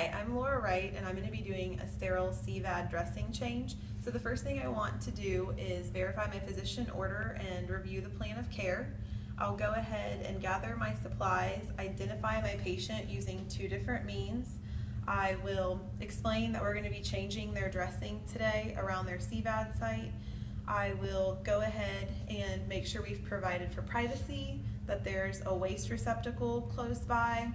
Hi, I'm Laura Wright, and I'm going to be doing a sterile CVAD dressing change. So the first thing I want to do is verify my physician order and review the plan of care. I'll go ahead and gather my supplies, identify my patient using two different means. I will explain that we're going to be changing their dressing today around their CVAD site. I will go ahead and make sure we've provided for privacy, that there's a waste receptacle close by,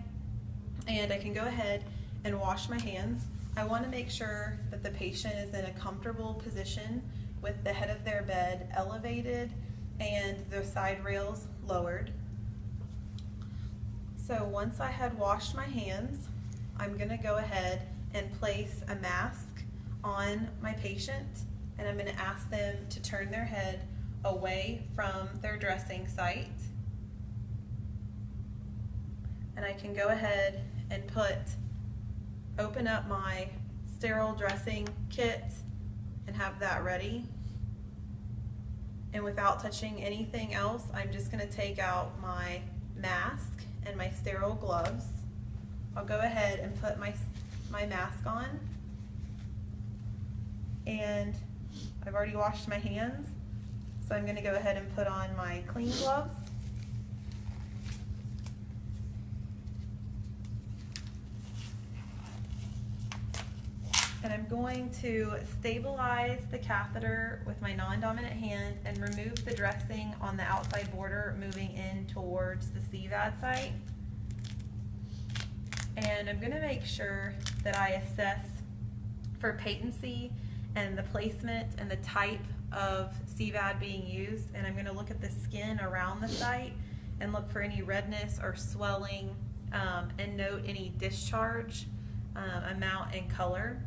and I can go ahead and wash my hands. I want to make sure that the patient is in a comfortable position with the head of their bed elevated and the side rails lowered. So once I had washed my hands, I'm going to go ahead and place a mask on my patient, and I'm going to ask them to turn their head away from their dressing site. And I can go ahead and open up my sterile dressing kit and have that ready. And without touching anything else, I'm just going to take out my mask and my sterile gloves. I'll go ahead and put my mask on. And I've already washed my hands, so I'm going to go ahead and put on my clean gloves. And I'm going to stabilize the catheter with my non-dominant hand and remove the dressing on the outside border, moving in towards the CVAD site. And I'm going to make sure that I assess for patency and the placement and the type of CVAD being used. And I'm going to look at the skin around the site and look for any redness or swelling, and note any discharge amount and color.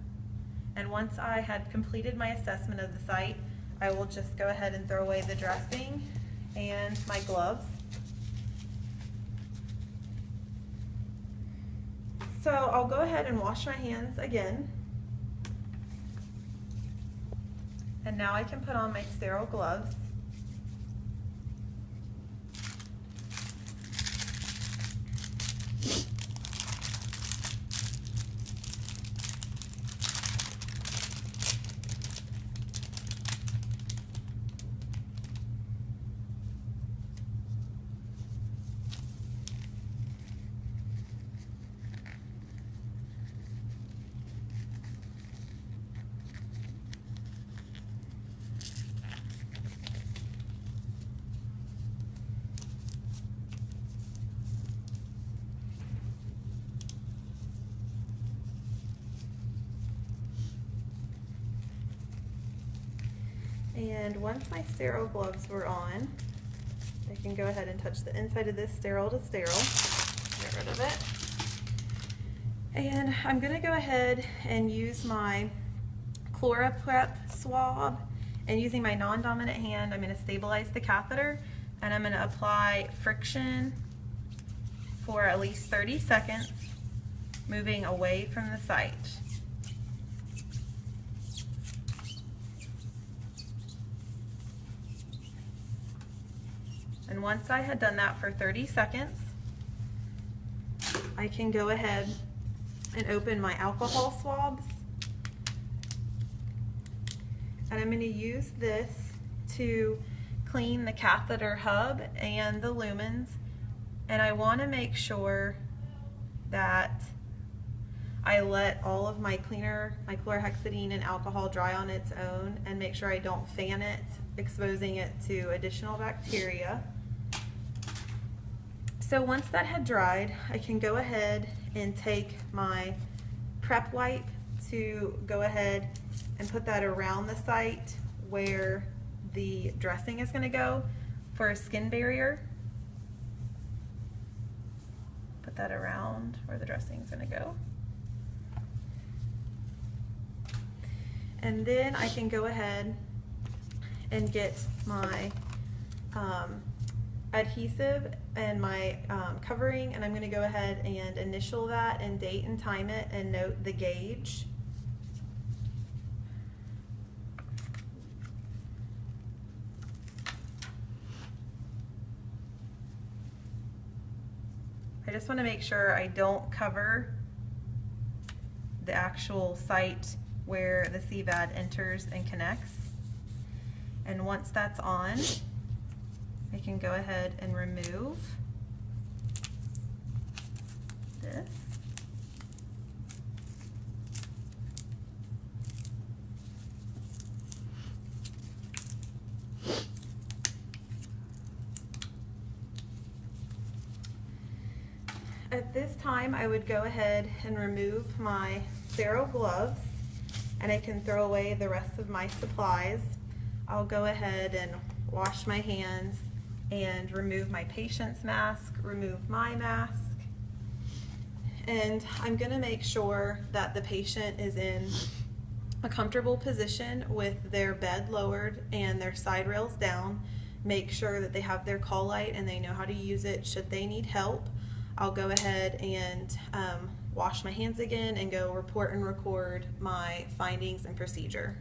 And once I had completed my assessment of the site, I will just go ahead and throw away the dressing and my gloves. So I'll go ahead and wash my hands again. And now I can put on my sterile gloves. And once my sterile gloves were on, I can go ahead and touch the inside of this sterile to sterile, get rid of it. And I'm going to go ahead and use my ChloraPrep swab, and using my non-dominant hand, I'm going to stabilize the catheter, and I'm going to apply friction for at least 30 seconds, moving away from the site. And once I had done that for 30 seconds, I can go ahead and open my alcohol swabs. And I'm going to use this to clean the catheter hub and the lumens. And I want to make sure that I let all of my cleaner, my chlorhexidine and alcohol, dry on its own, and make sure I don't fan it, exposing it to additional bacteria. So once that had dried, I can go ahead and take my prep wipe to go ahead and put that around the site where the dressing is going to go for a skin barrier. Put that around where the dressing is going to go. And then I can go ahead and get my adhesive and my covering, and I'm going to go ahead and initial that and date and time it and note the gauge. I just want to make sure I don't cover the actual site where the CVAD enters and connects. And once that's on, I can go ahead and remove this. At this time, I would go ahead and remove my sterile gloves, and I can throw away the rest of my supplies. I'll go ahead and wash my hands and remove my patient's mask, remove my mask. And I'm gonna make sure that the patient is in a comfortable position with their bed lowered and their side rails down. Make sure that they have their call light and they know how to use it should they need help. I'll go ahead and wash my hands again and go report and record my findings and procedure.